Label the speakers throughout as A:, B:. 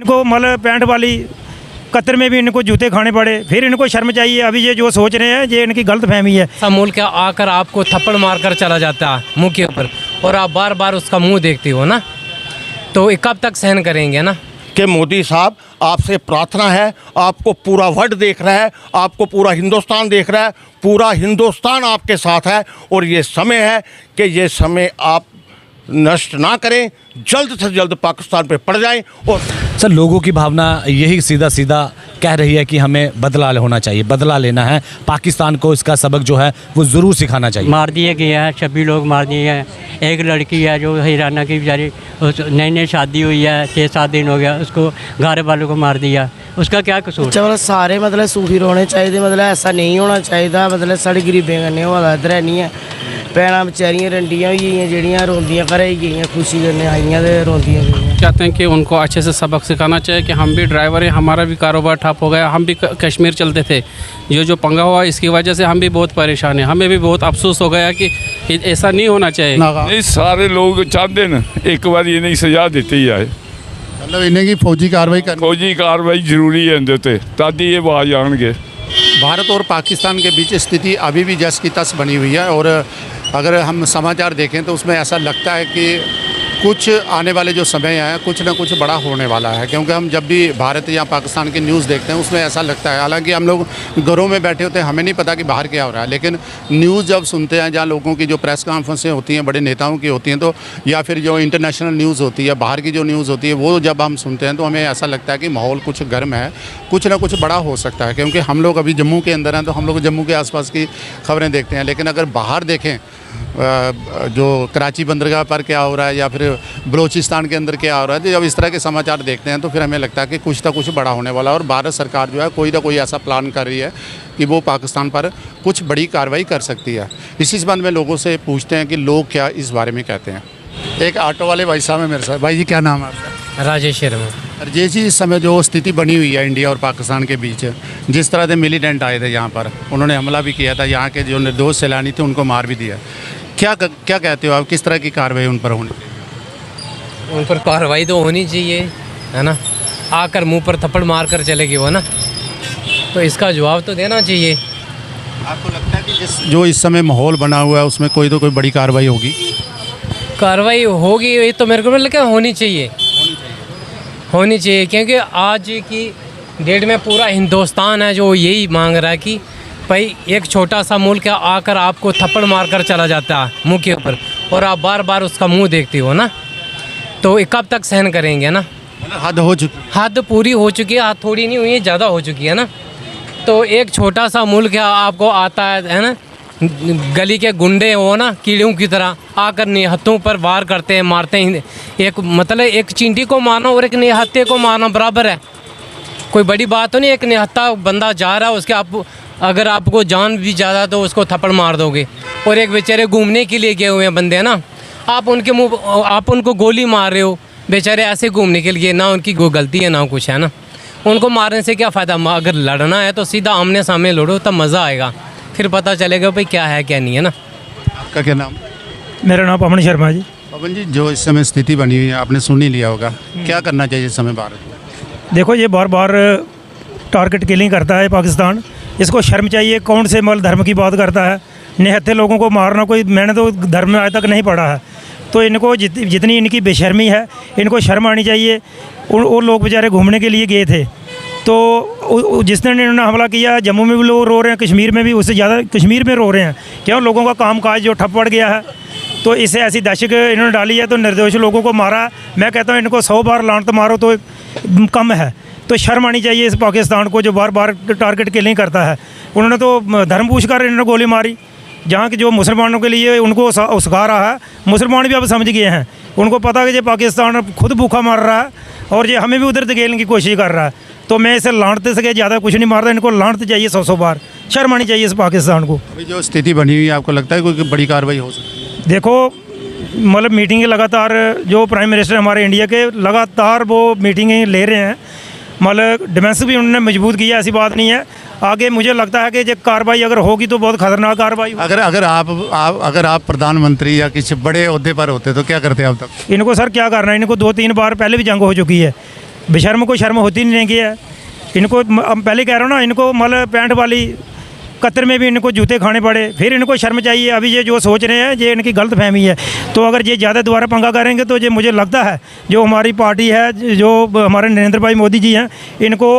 A: इनको मतलब पैंट वाली कतर में भी इनको जूते खाने पड़े, फिर इनको शर्म चाहिए। अभी ये जो सोच रहे हैं ये इनकी गलत फहमी है।
B: अमूल क्या आकर आपको थप्पड़ मारकर चला जाता है मुंह के ऊपर और आप बार बार उसका मुंह देखते हो ना, तो कब तक सहन करेंगे ना।
C: कि मोदी साहब आपसे प्रार्थना है, आपको पूरा वर्ल्ड देख रहा है, आपको पूरा हिंदुस्तान देख रहा है, पूरा हिंदुस्तान आपके साथ है और ये समय है कि ये समय आप नष्ट ना करें, जल्द से जल्द पाकिस्तान पे पड़ जाएं। और
D: सर लोगों की भावना यही सीधा सीधा कह रही है कि हमें बदला होना चाहिए, बदला लेना है, पाकिस्तान को इसका सबक जो है वो ज़रूर सिखाना चाहिए।
E: मार दिए गए हैं, 26 लोग मार दिए हैं। एक लड़की है जो हरियाणा की बेचारी, नई नई शादी हुई है, 6-7 दिन हो गया, उसको घर वालों को मार दिया, उसका क्या कसूर।
F: अच्छा मतलब सारे मतलब सूफी होने चाहिए, मतलब ऐसा नहीं होना चाहिए। मतलब साढ़े गरीबें कन्नै होआ इधर नहीं है। भैन बेचारियां रंडियां होई गेइयां जेहड़ियां रोंदियां घरै गेइयां, खुशी करने आइयां ते रोंदियां गेइयां।
G: चाहते हैं कि उनको अच्छे से सबक सिखाना चाहिए कि हम भी ड्राइवर हैं, हमारा भी कारोबार ठप हो गया, हम भी कश्मीर चलते थे, जो पंगा हुआ इसकी वजह से हम भी बहुत परेशान हैं। हमें भी बहुत अफसोस हो गया कि ऐसा नहीं होना चाहिए।
H: नहीं सारे लोग चाहते हैं एक बार इन्हें सजा दी जाए,
I: मतलब इन्हें की फौजी
H: कार्रवाई जरूरी है इनके उत्ते, ताकि ये बाज आएंगे।
I: भारत और पाकिस्तान के बीच स्थिति अभी भी जस की तस बनी हुई है और अगर हम समाचार देखें तो उसमें ऐसा लगता है कि कुछ आने वाले जो समय है कुछ ना कुछ बड़ा होने वाला है, क्योंकि हम जब भी भारत या पाकिस्तान की न्यूज़ देखते हैं उसमें ऐसा लगता है, हालांकि हम लोग घरों में बैठे होते हैं, हमें नहीं पता कि बाहर क्या हो रहा है, लेकिन न्यूज़ जब सुनते हैं, जहाँ लोगों की जो प्रेस कॉन्फ्रेंसें होती हैं, बड़े नेताओं की होती हैं, तो या फिर जो इंटरनेशनल न्यूज़ होती है, बाहर की जो न्यूज़ होती है, वो जब हम सुनते हैं तो हमें ऐसा लगता है कि माहौल कुछ गर्म है, कुछ ना कुछ बड़ा हो सकता है। क्योंकि हम लोग अभी जम्मू के अंदर हैं तो हम लोग जम्मू के आसपास की खबरें देखते हैं, लेकिन अगर बाहर देखें जो कराची बंदरगाह पर क्या हो रहा है या फिर बलूचिस्तान के अंदर क्या हो रहा है, तो जब इस तरह के समाचार देखते हैं तो फिर हमें लगता है कि कुछ ना कुछ बड़ा होने वाला है और भारत सरकार जो है कोई ना कोई ऐसा प्लान कर रही है कि वो पाकिस्तान पर कुछ बड़ी कार्रवाई कर सकती है। इसी संबंध में लोगों से पूछते हैं कि लोग क्या इस बारे में कहते हैं। एक ऑटो वाले भाई साहब है मेरे साथ। भाई जी क्या नाम है आपका?
B: राजेश शर्मा।
I: राजेश जी, इस समय जो स्थिति बनी हुई है इंडिया और पाकिस्तान के बीच, जिस तरह से मिलिटेंट आए थे यहाँ पर, उन्होंने हमला भी किया था, यहाँ के जो निर्दोष सैलानी थे उनको मार भी दिया, क्या कहते हो आप, किस तरह की कार्रवाई उन पर होनी चाहिए?
B: उन पर कार्रवाई तो होनी चाहिए, है ना। आकर मुंह पर थप्पड़ मार कर चले गए वो ना, तो इसका जवाब तो देना चाहिए।
I: आपको लगता है कि जो इस समय माहौल बना हुआ है उसमें कोई तो कोई बड़ी कार्रवाई होगी?
B: कार्रवाई होगी, ये तो मेरे को लगता है होनी चाहिए, क्योंकि आज की डेट में पूरा हिंदुस्तान है जो यही मांग रहा है कि भाई एक छोटा सा मुल्क आकर आपको थप्पड़ मारकर चला जाता है मुंह के ऊपर और आप बार बार उसका मुंह देखते हो ना, तो कब तक सहन करेंगे ना।
I: हद हो चुकी,
B: हद पूरी हो चुकी है, हद थोड़ी नहीं हुई है, ज़्यादा हो चुकी है ना। तो एक छोटा सा मुल्क आपको आता है ना, गली के गुंडे हो ना, कीड़ों की तरह आकर निहत्तों पर वार करते हैं, मारते हैं। एक मतलब एक चींटी को मारना और एक निहत्ते को मारना बराबर है, कोई बड़ी बात तो नहीं। एक निहत्ता बंदा जा रहा है, उसके आप अगर आपको जान भी ज़्यादा तो उसको थप्पड़ मार दोगे, और एक बेचारे घूमने के लिए गए हुए हैं बंदे ना, आप उनके मुँह आप उनको गोली मार रहे हो, बेचारे ऐसे घूमने के लिए, ना उनकी गलती है ना कुछ है ना, उनको मारने से क्या फ़ायदा। अगर लड़ना है तो सीधा आमने सामने लड़ो, तब मज़ा आएगा, फिर पता चलेगा भाई क्या है क्या नहीं है ना।
I: आपका क्या नाम?
A: मेरा नाम पवन शर्मा जी।
I: पवन जी, जो इस समय स्थिति बनी हुई है आपने सुन ही लिया होगा, क्या करना चाहिए इस समय भारत में?
A: देखो ये बार बार टारगेट किलिंग करता है पाकिस्तान, इसको शर्म चाहिए। कौन से मल धर्म की बात करता है, निहत्थे लोगों को मारना, कोई मैंने तो धर्म में आज तक नहीं पढ़ा है, तो इनको जितनी इनकी बेशर्मी है इनको शर्म आनी चाहिए। वो लोग बेचारे घूमने के लिए गए थे, तो जिस दिन इन्होंने हमला किया, जम्मू में भी लोग रो रहे हैं, कश्मीर में भी उससे ज़्यादा कश्मीर में रो रहे हैं, क्यों लोगों का काम काज जो ठप पड़ गया है, तो इससे ऐसी दहशत इन्होंने डाली है, तो निर्दोष लोगों को मारा। मैं कहता हूँ इनको 100 बार लानत मारो तो कम है। तो शर्म आनी चाहिए इस पाकिस्तान को जो बार बार टारगेट किलिंग करता है। उन्होंने तो धर्म पूछ कर इन्होंने गोली मारी, जहाँ के जो मुसलमानों के लिए उनको उस्का रहा है, मुसलमान भी अब समझ गए हैं, उनको पता है कि ये पाकिस्तान खुद भूखा मार रहा है और ये हमें भी उधर धकेलने की कोशिश कर रहा है। तो मैं इसे लानते से ज़्यादा कुछ नहीं मारता, इनको लानते चाहिए 100 बार, शर्म आनी चाहिए इस पाकिस्तान को।
I: अभी जो स्थिति बनी हुई है आपको लगता है कोई बड़ी कार्रवाई हो सकती है?
A: देखो मतलब मीटिंगें लगातार, जो प्राइम मिनिस्टर हमारे इंडिया के लगातार वो मीटिंगें ले रहे हैं, मतलब डिफेंस भी उन्होंने मजबूत किया, ऐसी बात नहीं है। आगे मुझे लगता है कि जो कार्रवाई अगर होगी तो बहुत खतरनाक कार्रवाई।
I: अगर आप प्रधानमंत्री या किसी बड़े ओहदे पर होते तो क्या करते आप तब?
A: इनको सर क्या करना है, इनको 2-3 बार पहले भी जंग हो चुकी है, बेशर्म को शर्म होती नहीं है इनको। पहले कह रहा हूँ ना, इनको मतलब पैंट वाली कतर में भी इनको जूते खाने पड़े, फिर इनको शर्म चाहिए। अभी ये जो सोच रहे हैं ये इनकी गलत फहमी है। तो अगर ये ज़्यादा दोबारा पंगा करेंगे तो ये मुझे लगता है जो हमारी पार्टी है, जो हमारे नरेंद्र भाई मोदी जी हैं, इनको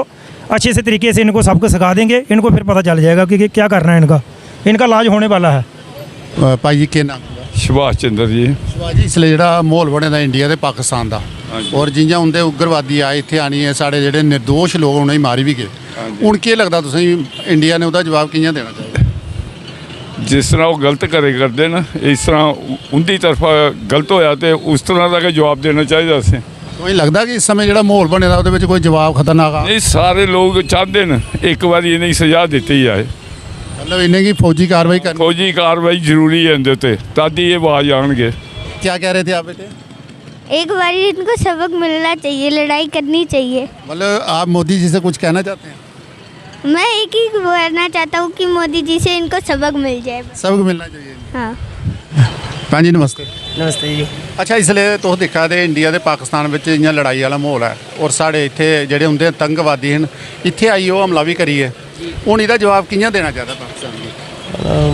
A: अच्छे से तरीके से इनको सबको सिखा देंगे। इनको फिर पता चल जाएगा कि क्या करना है इनका इलाज होने वाला है।
I: भाई जी के नाम
H: सुभाष चंद्र जी।
I: सुभाष जी, इसलिए ਜਿਹੜਾ ਮਾਹੌਲ ਬਣਿਆ ਦਾ ਇੰਡੀਆ ਤੇ ਪਾਕਿਸਤਾਨ ਦਾ ਔਰ ਜਿੰਜਾਂ ਹੁੰਦੇ ਉਗਰਵਾਦੀ ਆਏ ਇੱਥੇ ਆਣੀ ਹੈ, ਸਾਡੇ ਜਿਹੜੇ ਨਿਰਦੋਸ਼ ਲੋਕ ਉਹਨਾਂ ਹੀ ਮਾਰੀ ਵੀ ਗਏ। ਹੁਣ ਕੀ ਲੱਗਦਾ ਤੁਸੀਂ ਇੰਡੀਆ ਨੇ ਉਹਦਾ ਜਵਾਬ ਕਿਵੇਂ ਦੇਣਾ ਚਾਹੀਦਾ?
H: ਜਿਸ ਤਰ੍ਹਾਂ ਉਹ ਗਲਤ ਕਰੇ ਕਰਦੇ ਨਾ, ਇਸ ਤਰ੍ਹਾਂ ਉਹਦੀ ਤਰਫਾ ਗਲਤ ਹੋਇਆ ਤੇ ਉਸ ਤਰ੍ਹਾਂ ਦਾ ਕਿ ਜਵਾਬ ਦੇਣਾ ਚਾਹੀਦਾ ਸੀ।
I: ਤੁਹਾਨੂੰ ਲੱਗਦਾ ਕਿ ਇਸ ਸਮੇਂ ਜਿਹੜਾ ਮਾਹੌਲ ਬਣਿਆ ਦਾ ਉਹਦੇ ਵਿੱਚ ਕੋਈ ਜਵਾਬ ਖਤਰਨਾਕ ਆ?
H: ਨਹੀਂ, ਸਾਰੇ ਲੋਕ ਚਾਹੁੰਦੇ ਨੇ ਇੱਕ ਵਾਰੀ ਇਹਨੇ ਸਜ਼ਾ ਦਿੱਤੀ ਜਾਏ।
I: मतलब इन्हें की फौजी कार्रवाई करनी?
H: फौजी कार्रवाई जरूरी है इनके उत्ते, तादी ये आवाज आएंगे।
I: क्या कह रहे थे आप बेटे?
J: एक बार इनको सबक मिलना चाहिए, लड़ाई करनी चाहिए।
I: मतलब आप मोदी जी से कुछ कहना चाहते हैं?
J: मैं एक ही कहना चाहता हूँ कि मोदी जी से इनको सबक मिल जाए।
I: सबक मिलना चाहिए।
J: हाँ।
I: भैन जी नमस्ते।
F: नमस्ते जी।
I: अच्छा, इसलिए तुस दिक्खा दे इंडिया ते पाकिस्तान बिच इ'यां लड़ाई वाला माहौल है और साढ़े इत्थे जेह्ड़े होंदे आतंकवादी हैं इत्थे आइयै हमला भी करिए। हुण एह्दा जवाब कि'यां देना चाहिदा पाकिस्तान गी?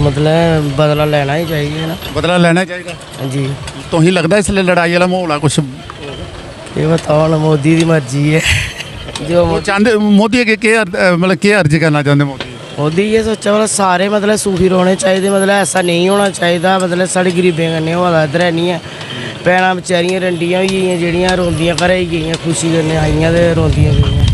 F: मतलब बदला लेना ही चाहिए ना।
I: बदला लेना चाहिदा?
F: जी।
I: तुसें लगदा इसलिए लड़ाई वाला माहौल है कुछ?
F: ये बताओ ना, मोदी की मर्जी है जो
I: वो चाहते मोदी अगे मतलब केह् अर्ज करना चाहते मोदी
F: ये सोचा मतलब सारे मतलब सूफी रौह्ने चाहिए। मतलब ऐसा नहीं होना चाहिए। मतलब साढ़ी गरीबें कन्नै होआ दा इद्धर हैनी है। भैनां बेचारियां रंडियां होई गेइयां जेह्ड़ियां रोंदियां घरै गी गेइयां, खुशी कन्नै आइयां ते रोंदियां गेइयां।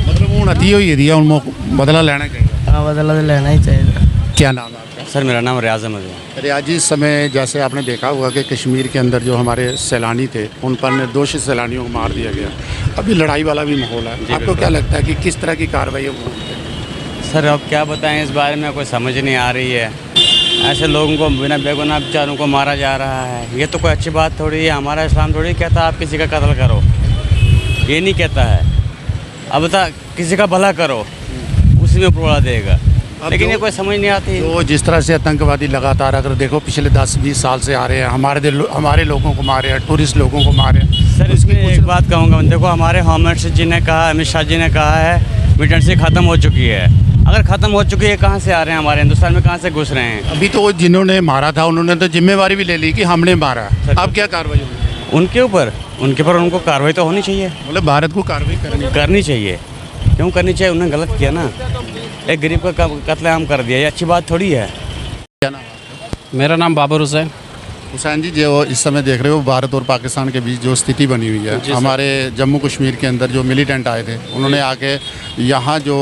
I: मतलब हूँ अति होई गेदी है, हूँ बदला लेना चाहिए।
F: हाँ, बदला तो लेना ही चाहिए।
I: क्या नाम है आपका?
E: सर मेरा नाम रियाज अहमद है।
I: रियाज जी, इस समय जैसे आपने देखा होगा कि कश्मीर के अंदर जो हमारे सैलानी थे उन पर निर्दोष सैलानियों को मार दिया गया। अभी लड़ाई वाला भी माहौल है, आपको क्या लगता है कि किस तरह की कार्रवाई हो?
E: सर अब क्या बताएं, इस बारे में कोई समझ नहीं आ रही है। ऐसे लोगों को बिना बेगुनाह बेचारों को मारा जा रहा है, ये तो कोई अच्छी बात थोड़ी है। हमारा इस्लाम थोड़ी कहता आप किसी का कत्ल करो, ये नहीं कहता है। अब बता किसी का भला करो, उसी में प्रोड़ा देगा, लेकिन ये कोई समझ नहीं आती।
I: तो जिस तरह से आतंकवादी लगातार अगर देखो पिछले 10-20 साल से आ रहे हैं, हमारे लोगों को मारे हैं, टूरिस्ट लोगों को मारे हैं।
E: सर इसमें एक बात कहूँगा, देखो हमारे होम मिनिस्टर जी ने कहा, अमित शाह जी ने कहा है मिलिटेंसी ख़त्म हो चुकी है। अगर ख़त्म हो चुकी है, कहाँ से आ रहे हैं हमारे हिंदुस्तान में, कहाँ से घुस रहे हैं?
I: अभी तो जिन्होंने मारा था उन्होंने तो जिम्मेवारी भी ले ली कि हमने मारा। अब क्या कार्रवाई होगी
E: उनके ऊपर? उनको कार्रवाई तो होनी चाहिए।
I: मतलब भारत को कार्रवाई
E: करनी चाहिए। क्यों करनी चाहिए? उन्होंने गलत किया ना, एक गरीब का कत्लेआम कर दिया, ये अच्छी बात थोड़ी है।
I: क्या नाम है?
G: मेरा नाम बाबर हुसैन।
I: हुसैन जी, जो इस समय देख रहे हो भारत और पाकिस्तान के बीच जो स्थिति बनी हुई है, हमारे जम्मू कश्मीर के अंदर जो मिलिटेंट आए थे उन्होंने आके यहाँ जो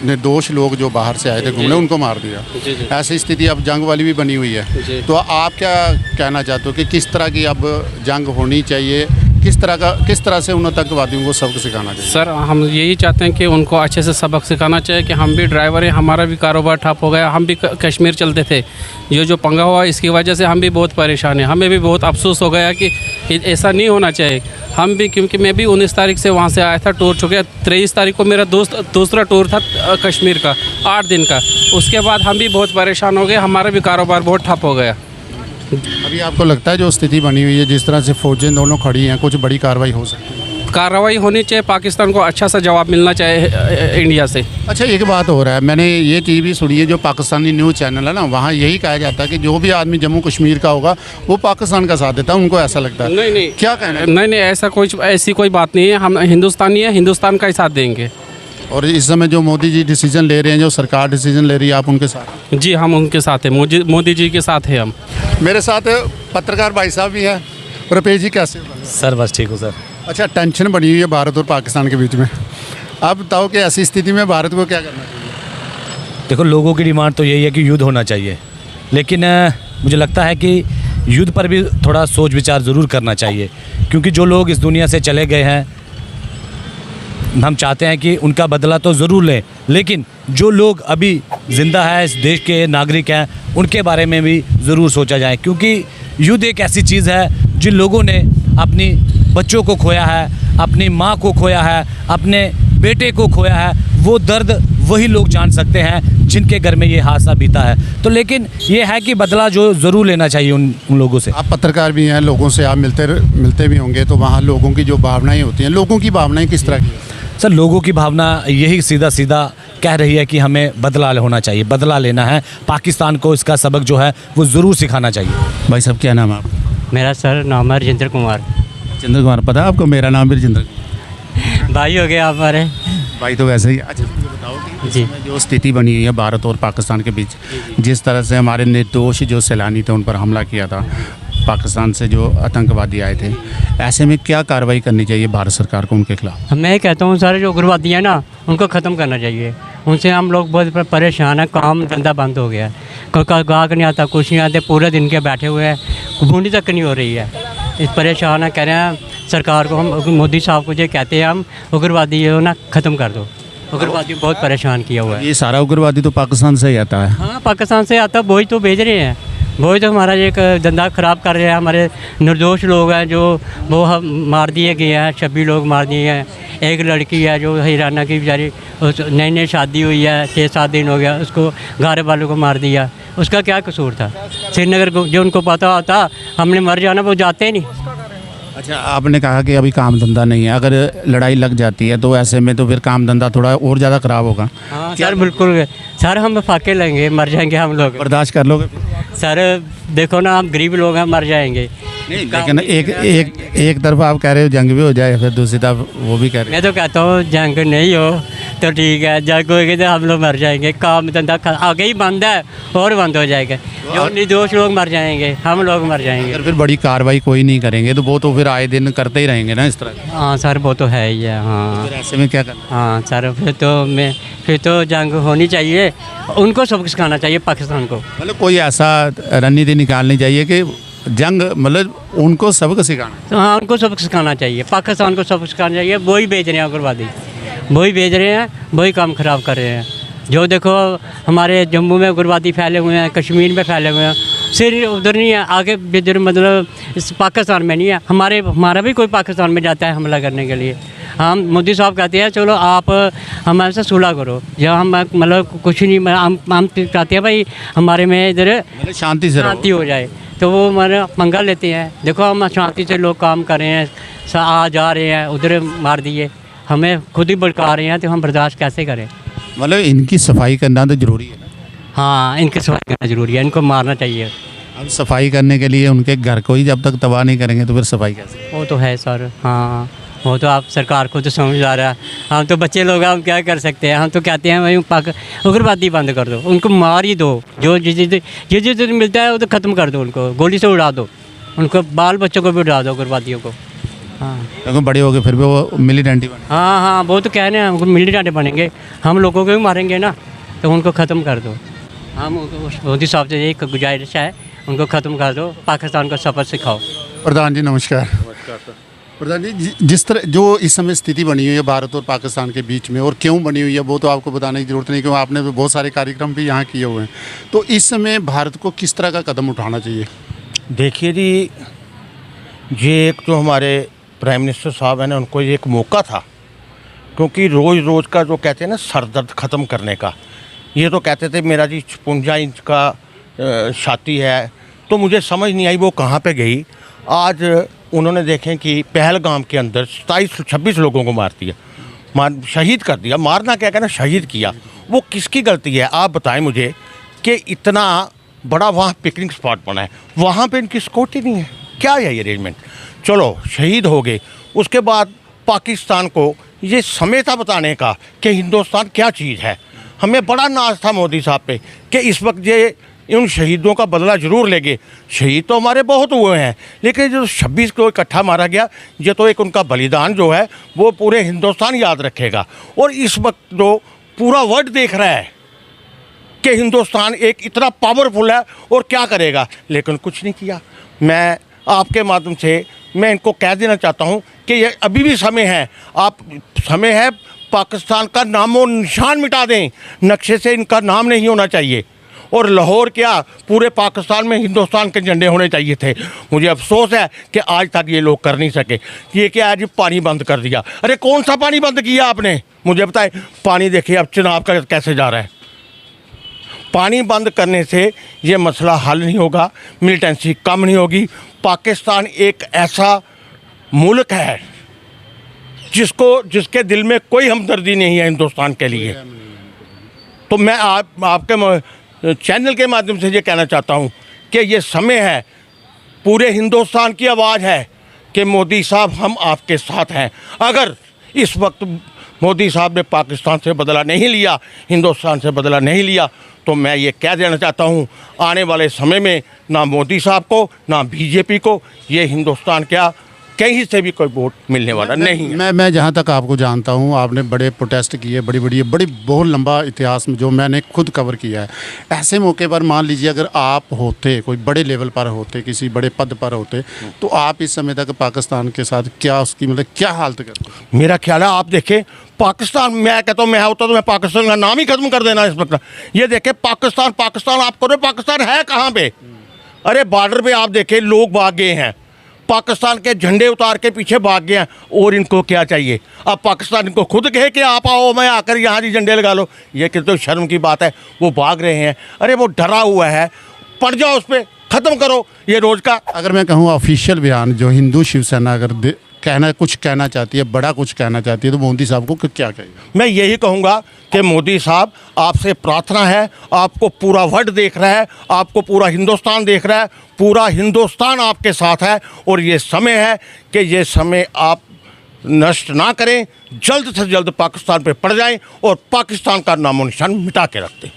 I: निर्दोष लोग जो बाहर से आए थे घूमने उनको मार दिया। ऐसी स्थिति अब जंग वाली भी बनी हुई है। तो आप क्या कहना चाहते हो कि किस तरह की अब जंग होनी चाहिए, किस तरह से उन आतंकवादियों को सबक सिखाना चाहिए?
G: सर हम यही चाहते हैं कि उनको अच्छे से सबक सिखाना चाहिए कि हम भी ड्राइवर हैं, हमारा भी कारोबार ठप हो गया, हम भी कश्मीर चलते थे। जो पंगा हुआ इसकी वजह से हम भी बहुत परेशान हैं। हमें भी बहुत अफसोस हो गया कि ऐसा नहीं होना चाहिए। हम भी, क्योंकि मैं भी 19 तारीख से वहाँ से आया था टूर चुके। 23 तारीख को मेरा दूसरा टूर था कश्मीर का 8 दिन का। उसके बाद हम भी बहुत परेशान हो गए, हमारा भी कारोबार बहुत ठप हो गया।
I: अभी आपको लगता है जो स्थिति बनी हुई है, जिस तरह से फौजें दोनों खड़ी हैं, कुछ बड़ी कार्रवाई हो सकती है?
G: कार्रवाई होनी चाहिए, पाकिस्तान को अच्छा सा जवाब मिलना चाहिए इंडिया से।
I: अच्छा, एक बात हो रहा है, मैंने ये चीज़ भी सुनी है, जो पाकिस्तानी न्यूज़ चैनल है ना, वहाँ यही कहा जाता है कि जो भी आदमी जम्मू कश्मीर का होगा वो पाकिस्तान का साथ देता है, उनको ऐसा लगता है।
G: नहीं,
I: क्या कहना है?
G: नहीं, ऐसी कोई बात नहीं है। हम हिंदुस्तानी है, हिंदुस्तान का ही साथ देंगे।
I: और इस समय जो मोदी जी डिसीजन ले रहे हैं, जो सरकार डिसीजन ले रही है, आप उनके साथ?
G: जी, हम उनके साथ हैं, मोदी जी के साथ हैं हम।
I: मेरे साथ पत्रकार भाई साहब भी हैं। रुपेश जी, कैसे हो?
D: सर बस ठीक हो सर।
I: अच्छा, टेंशन बनी हुई है भारत और पाकिस्तान के बीच में। आप बताओ कि ऐसी स्थिति में भारत को क्या करना चाहिए?
D: देखो, लोगों की डिमांड तो यही है कि युद्ध होना चाहिए, लेकिन मुझे लगता है कि युद्ध पर भी थोड़ा सोच विचार ज़रूर करना चाहिए, क्योंकि जो लोग इस दुनिया से चले गए हैं, हम चाहते हैं कि उनका बदला तो ज़रूर लें, लेकिन जो लोग अभी ज़िंदा है, इस देश के नागरिक हैं, उनके बारे में भी ज़रूर सोचा जाए, क्योंकि युद्ध एक ऐसी चीज़ है जिन लोगों ने अपनी बच्चों को खोया है, अपनी माँ को खोया है, अपने बेटे को खोया है, वो दर्द वही लोग जान सकते हैं जिनके घर में ये हादसा बीता है। तो लेकिन ये है कि बदला जो ज़रूर लेना चाहिए उन लोगों से।
I: आप पत्रकार भी हैं, लोगों से आप मिलते भी होंगे, तो वहाँ लोगों की जो भावनाएं होती हैं, लोगों की भावनाएं किस तरह की?
D: सर, लोगों की भावना यही सीधा सीधा कह रही है कि हमें बदला होना चाहिए, बदला लेना है। पाकिस्तान को इसका सबक जो है वो ज़रूर सिखाना चाहिए।
I: भाई साहब क्या नाम है आपका?
E: मेरा सर नाम है राजेंद्र कुमार।
I: चंद्र कुमार, पता है आपको? मेरा नाम भी राजेंद्र।
E: भाई हो गए आप हमारे।
I: भाई तो वैसे ही। अच्छा, मुझे बताओ कि
E: जी।
I: इसमें जो स्थिति बनी हुई है भारत और पाकिस्तान के बीच, जिस तरह से हमारे निर्दोष जो सैलानी थे उन पर हमला किया था, पाकिस्तान से जो आतंकवादी आए थे, ऐसे में क्या कार्रवाई करनी चाहिए भारत सरकार को उनके खिलाफ?
E: मैं कहता हूँ सारे जो उग्रवादी हैं ना, उनको ख़त्म करना चाहिए। उनसे हम लोग बहुत परेशान हैं, काम धंधा बंद हो गया है, कोई गाहक नहीं आता, कुछ नहीं आते, पूरे दिन के बैठे हुए हैं, बूंदी तक नहीं हो रही है। इस परेशान है, कह रहे हैं सरकार को, हम मोदी साहब को ये कहते हैं हम उग्रवादी हो ना ख़त्म कर दो। उग्रवादी बहुत परेशान किया हुआ है।
I: ये सारा उग्रवादी तो पाकिस्तान से ही आता है।
E: हाँ, पाकिस्तान से आता, वही तो भेज रहे हैं, वही तो हमारा एक धंधा ख़राब कर रहे हैं। हमारे निर्दोष लोग हैं जो वो मार दिए गए हैं, 26 लोग मार दिए हैं। एक लड़की है जो हरियाणा की बेचारी, उस नई शादी हुई है, 6-7 दिन हो गया, उसको घर वालों को मार दिया। उसका क्या कसूर था? श्रीनगर को जो उनको पता होता हमने मर जाना, वो जाते ही नहीं।
I: अच्छा, आपने कहा कि अभी काम धंधा नहीं है, अगर लड़ाई लग जाती है तो ऐसे में तो फिर काम धंधा थोड़ा और ज़्यादा ख़राब होगा।
E: हाँ सर, बिल्कुल सर, हम फाके लेंगे, मर जाएंगे हम लोग।
I: बर्दाश्त कर लोगे?
E: सर देखो ना, हम गरीब लोग हैं, मर जाएंगे।
I: नहीं, लेकिन एक तरफ आप कह रहे हो जंग भी हो जाए, फिर दूसरी तरफ वो भी कह रहे
E: मैं तो कहता हूँ जंग नहीं हो तो ठीक है, जंग होगी तो हम लोग मर जाएंगे। काम धंधा आगे ही बंद है और बंद हो जाएगा, जो निर्दोष लोग मर जाएंगे, हम लोग मर जाएंगे।
I: अगर फिर बड़ी कार्रवाई कोई नहीं करेंगे तो वो तो फिर आए दिन करते ही रहेंगे ना इस तरह।
E: हाँ सर, वो तो है ही है। हाँ,
I: फिर ऐसे में क्या करना?
E: हाँ सर, फिर तो जंग होनी चाहिए, उनको सबक सिखाना चाहिए पाकिस्तान को।
I: मतलब कोई ऐसा रणनीति निकालनी चाहिए कि जंग, मतलब उनको सबक सिखाना।
E: तो हाँ, उनको सबक सिखाना चाहिए, पाकिस्तान को सबक सिखाना चाहिए। वही भेज रहे हैं उग्रवादी, वही भेज रहे हैं, वही काम ख़राब कर रहे हैं। जो देखो हमारे जम्मू में उग्रवादी फैले हुए हैं, कश्मीर में फैले हुए हैं, सिर्फ उधर नहीं है, आगे इधर मतलब इस पाकिस्तान में नहीं है। हमारा भी कोई पाकिस्तान में जाता है हमला करने के लिए। हम मोदी साहब कहते हैं चलो आप हमारे से सुलह करो, जब हम मतलब कुछ नहीं, हम चाहते हैं भाई हमारे में इधर शांति हो जाए, तो वो हमारा पंगा लेते हैं। देखो हम शांति से लोग काम कर रहे हैं, आ जा रहे हैं, उधर मार दिए, हमें खुद ही भड़का रहे हैं, तो हम बर्दाश्त कैसे करें?
I: मतलब इनकी सफाई करना तो ज़रूरी है ना?
E: हाँ, इनकी सफाई करना ज़रूरी है, इनको मारना चाहिए।
I: अब सफाई करने के लिए उनके घर को ही जब तक तबाह नहीं करेंगे तो फिर सफाई कैसे?
E: वो तो है सर। हाँ, वो तो आप सरकार को तो समझ आ रहा है, हम तो बच्चे लोग, हम क्या कर सकते हैं? हम तो कहते हैं भाई उग्रवादी बंद कर दो, उनको मार ही दो, जो जिस दिन मिलता है वो तो ख़त्म कर दो, उनको गोली से उड़ा दो, उनको बाल बच्चों को भी उड़ा दो, उग्रवादियों को। हाँ,
I: क्योंकि बड़े हो गए फिर भी वो मिलिटेंटी बने।
E: हाँ, वो तो कह रहे हैं हमको मिलिटेंट बनेंगे, हम लोगों को भी मारेंगे ना, तो उनको ख़त्म कर दो। हम मोदी साहब से एक गुजारिश है, उनको ख़त्म कर दो, पाकिस्तान को सबक सिखाओ।
I: प्रधान जी नमस्कार। प्रधान जी, जिस तरह जो इस समय स्थिति बनी हुई है भारत और पाकिस्तान के बीच में, और क्यों बनी हुई है वो तो आपको बताने की ज़रूरत नहीं, क्योंकि आपने भी बहुत सारे कार्यक्रम भी यहाँ किए हुए हैं, तो इस समय भारत को किस तरह का कदम उठाना चाहिए?
C: देखिए जी, ये एक जो हमारे प्राइम मिनिस्टर साहब हैं ना, उनको ये एक मौका था, क्योंकि रोज़ का जो कहते हैं ना सरदर्द ख़त्म करने का, ये तो कहते थे मेरा जी 56 इंच का छाती है, तो मुझे समझ नहीं आई वो कहाँ पे गई। आज उन्होंने देखें कि पहलगाम के अंदर 26 लोगों को मार दिया, शहीद कर दिया। मारना क्या कहना, शहीद किया। वो किसकी गलती है आप बताएं मुझे, कि इतना बड़ा वहाँ पिकनिक स्पॉट बना है, वहाँ पे इनकी सिक्योरिटी नहीं है? क्या है ये अरेंजमेंट? चलो शहीद हो गए, उसके बाद पाकिस्तान को ये समय था बताने का कि हिंदुस्तान क्या चीज़ है। हमें बड़ा नाज था मोदी साहब पे कि इस वक्त ये उन शहीदों का बदला ज़रूर लेंगे। शहीद तो हमारे बहुत हुए हैं, लेकिन जो 26 को इकट्ठा मारा गया, ये तो एक उनका बलिदान जो है वो पूरे हिंदुस्तान याद रखेगा। और इस वक्त जो पूरा वर्ल्ड देख रहा है कि हिंदुस्तान एक इतना पावरफुल है और क्या करेगा, लेकिन कुछ नहीं किया। मैं आपके माध्यम से मैं इनको कह देना चाहता हूँ कि ये अभी भी समय है, समय है पाकिस्तान का नामो निशान मिटा दें, नक्शे से इनका नाम नहीं होना चाहिए। और लाहौर क्या, पूरे पाकिस्तान में हिंदुस्तान के झंडे होने चाहिए थे। मुझे अफसोस है कि आज तक ये लोग कर नहीं सके। ये क्या है जी, पानी बंद कर दिया। अरे कौन सा पानी बंद किया आपने, मुझे बताए। पानी देखिए अब चुनाव का कैसे जा रहा है। पानी बंद करने से ये मसला हल नहीं होगा, मिलिटेंसी कम नहीं होगी। पाकिस्तान एक ऐसा मुल्क है जिसके दिल में कोई हमदर्दी नहीं है हिंदुस्तान के लिए। तो मैं आपके चैनल के माध्यम से ये कहना चाहता हूँ कि ये समय है, पूरे हिंदुस्तान की आवाज़ है कि मोदी साहब हम आपके साथ हैं। अगर इस वक्त मोदी साहब ने पाकिस्तान से बदला नहीं लिया, हिंदुस्तान से बदला नहीं लिया, तो मैं ये कह देना चाहता हूँ आने वाले समय में ना मोदी साहब को ना बीजेपी को ये हिंदुस्तान क्या कहीं से भी कोई वोट मिलने वाला नहीं है।
I: मैं जहाँ तक आपको जानता हूँ, आपने बड़े प्रोटेस्ट किए, बड़ी बहुत लंबा इतिहास में जो मैंने खुद कवर किया है। ऐसे मौके पर मान लीजिए अगर आप होते, कोई बड़े लेवल पर होते, किसी बड़े पद पर होते, तो आप इस समय तक पाकिस्तान के साथ क्या उसकी मतलब क्या हालत करते?
C: मेरा ख्याल है आप देखें पाकिस्तान, मैं कहता हूँ मैं होता तो मैं पाकिस्तान का नाम ही खत्म कर देना इस वक्त। ये देखें पाकिस्तान आप करो, पाकिस्तान है कहाँ पे? अरे बॉर्डर पे आप देखें लोग भाग गए हैं, पाकिस्तान के झंडे उतार के पीछे भाग गए हैं। और इनको क्या चाहिए? अब पाकिस्तान इनको खुद कहे कि आप आओ, मैं आकर यहाँ जी झंडे लगा लो, ये कि तो शर्म की बात है। वो भाग रहे हैं। अरे वो डरा हुआ है, पड़ जाओ उस पर, ख़त्म करो ये रोज़ का।
I: अगर मैं कहूँ ऑफिशियल बयान जो हिंदू शिवसेना अगर कुछ कहना चाहती है, बड़ा कुछ कहना चाहती है, तो मोदी साहब को क्या कहेगा?
C: मैं यही कहूँगा कि मोदी साहब आपसे प्रार्थना है, आपको पूरा वर्ल्ड देख रहा है, आपको पूरा हिंदुस्तान देख रहा है, पूरा हिंदुस्तान आपके साथ है। और ये समय है कि ये समय आप नष्ट ना करें, जल्द से जल्द पाकिस्तान पे पड़ जाएं और पाकिस्तान का नामो निशान मिटा के रख दें।